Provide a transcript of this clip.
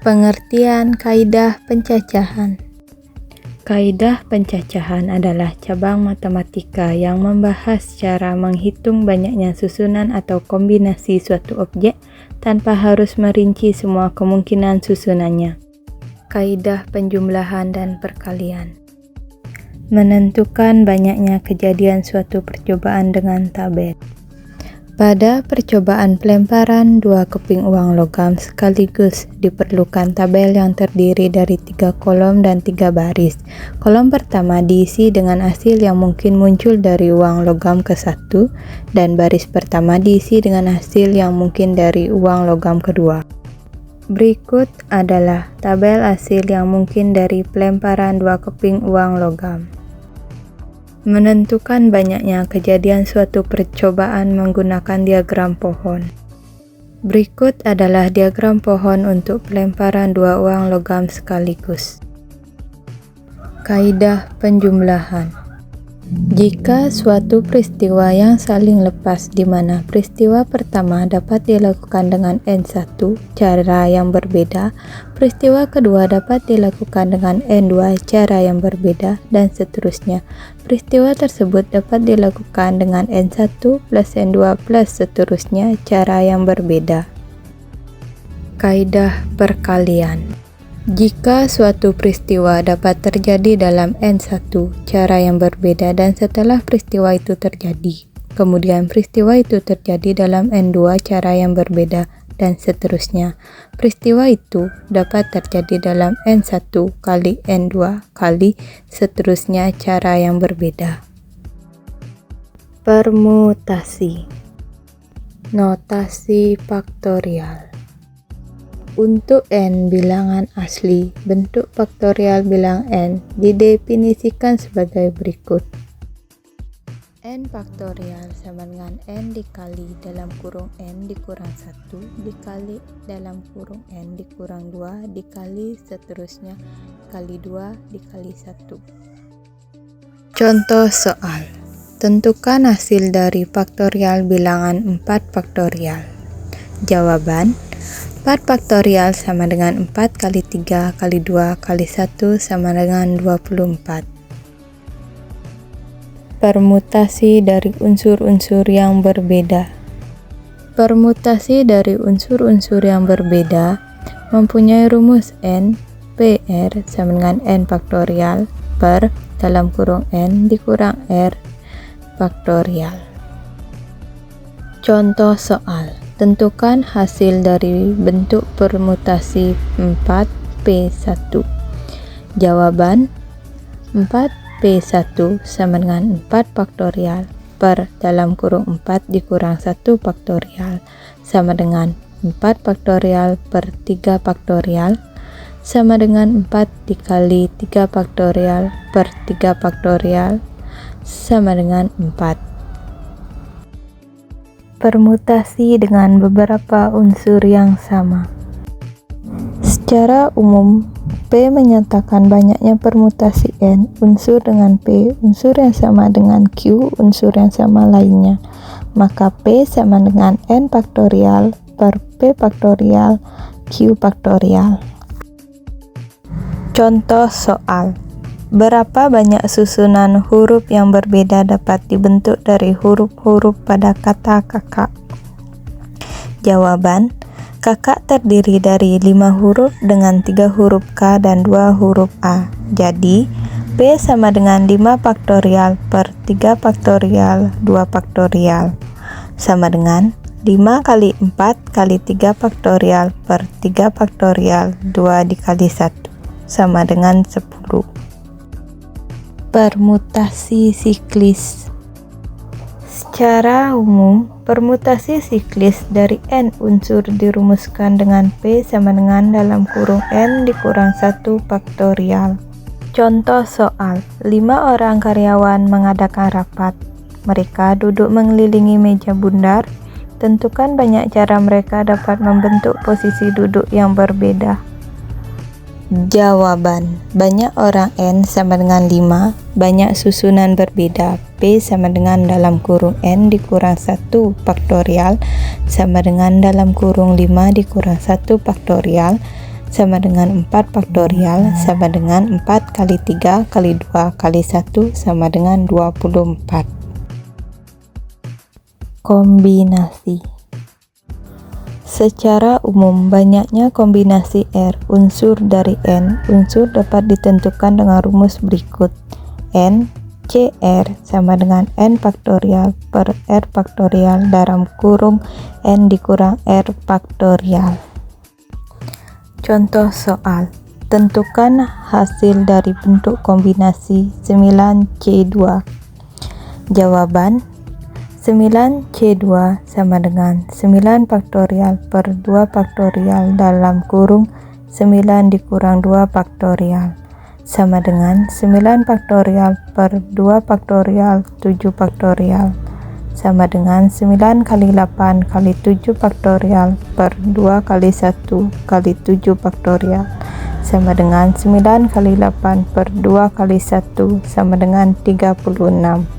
Pengertian kaidah pencacahan. Kaidah pencacahan adalah cabang matematika yang membahas cara menghitung banyaknya susunan atau kombinasi suatu objek tanpa harus merinci semua kemungkinan susunannya. Kaidah penjumlahan dan perkalian. Menentukan banyaknya kejadian suatu percobaan dengan tabel. Pada percobaan pelemparan 2 keping uang logam sekaligus diperlukan tabel yang terdiri dari 3 kolom dan 3 baris. Kolom pertama diisi dengan hasil yang mungkin muncul dari uang logam ke-1 dan baris pertama diisi dengan hasil yang mungkin dari uang logam kedua. Berikut adalah tabel hasil yang mungkin dari pelemparan 2 keping uang logam. Menentukan banyaknya kejadian suatu percobaan menggunakan diagram pohon. Berikut adalah diagram pohon untuk pelemparan 2 uang logam sekaligus. Kaidah penjumlahan. Jika suatu peristiwa yang saling lepas di mana peristiwa pertama dapat dilakukan dengan N1 cara yang berbeda, peristiwa kedua dapat dilakukan dengan N2 cara yang berbeda, dan seterusnya. Peristiwa tersebut dapat dilakukan dengan N1 plus N2 plus seterusnya cara yang berbeda. Kaidah perkalian. Jika suatu peristiwa dapat terjadi dalam N1 cara yang berbeda dan setelah peristiwa itu terjadi, kemudian peristiwa itu terjadi dalam N2 cara yang berbeda, dan seterusnya, peristiwa itu dapat terjadi dalam N1 kali N2 kali seterusnya cara yang berbeda. Permutasi. Notasi faktorial. Untuk n bilangan asli, bentuk faktorial bilang n didefinisikan sebagai berikut. N faktorial sama dengan n dikali dalam kurung n dikurang 1 dikali dalam kurung n dikurang 2 dikali seterusnya kali 2 dikali 1. Contoh soal. Tentukan hasil dari faktorial bilangan 4 faktorial. Jawaban: 4 faktorial sama dengan 4 kali 3 kali 2 kali 1 sama dengan 24. Permutasi dari unsur-unsur yang berbeda. Permutasi dari unsur-unsur yang berbeda mempunyai rumus n PR sama dengan n faktorial per dalam kurung n dikurang r faktorial. Contoh soal. Tentukan hasil dari bentuk permutasi 4P1. Jawaban: 4P1 sama dengan 4 faktorial per dalam kurung 4 dikurang 1 faktorial sama dengan 4 faktorial per 3 faktorial sama dengan 4 dikali 3 faktorial per 3 faktorial sama dengan 4. Permutasi dengan beberapa unsur yang sama. Secara umum, P menyatakan banyaknya permutasi N unsur dengan P unsur yang sama dengan Q unsur yang sama lainnya. Maka P sama dengan N faktorial per P faktorial Q faktorial. Contoh soal. Berapa banyak susunan huruf yang berbeda dapat dibentuk dari huruf-huruf pada kata kakak? Jawaban: kakak terdiri dari 5 huruf dengan 3 huruf K dan 2 huruf A. Jadi, P sama dengan 5 faktorial per 3 faktorial 2 faktorial sama dengan 5 kali 4 kali 3 faktorial per 3 faktorial 2 dikali 1 sama dengan 10. Permutasi siklis. Secara umum, permutasi siklis dari n unsur dirumuskan dengan P sama dengan dalam kurung n dikurang 1 faktorial. Contoh soal. 5 orang karyawan mengadakan rapat. Mereka duduk mengelilingi meja bundar. Tentukan banyak cara mereka dapat membentuk posisi duduk yang berbeda. Jawaban: banyak orang n sama dengan 5, banyak susunan berbeda, P sama dengan dalam kurung n dikurang 1 faktorial sama dengan dalam kurung 5 dikurang 1 faktorial sama dengan 4 faktorial sama dengan 4 kali 3 kali 2 kali 1 sama dengan 24. Kombinasi. Secara umum, banyaknya kombinasi R unsur dari N unsur dapat ditentukan dengan rumus berikut. N CR sama dengan N faktorial per R faktorial dalam kurung N dikurang R faktorial. Contoh soal. Tentukan hasil dari bentuk kombinasi 9C2. Jawaban 9C2 sama dengan 9 faktorial per 2 faktorial dalam kurung 9 dikurang 2 faktorial sama dengan 9 faktorial per 2 faktorial 7 faktorial sama dengan 9 kali 8 kali 7 faktorial per 2 kali 1 kali 7 faktorial sama dengan 9 kali 8 per 2 kali 1 sama dengan 36.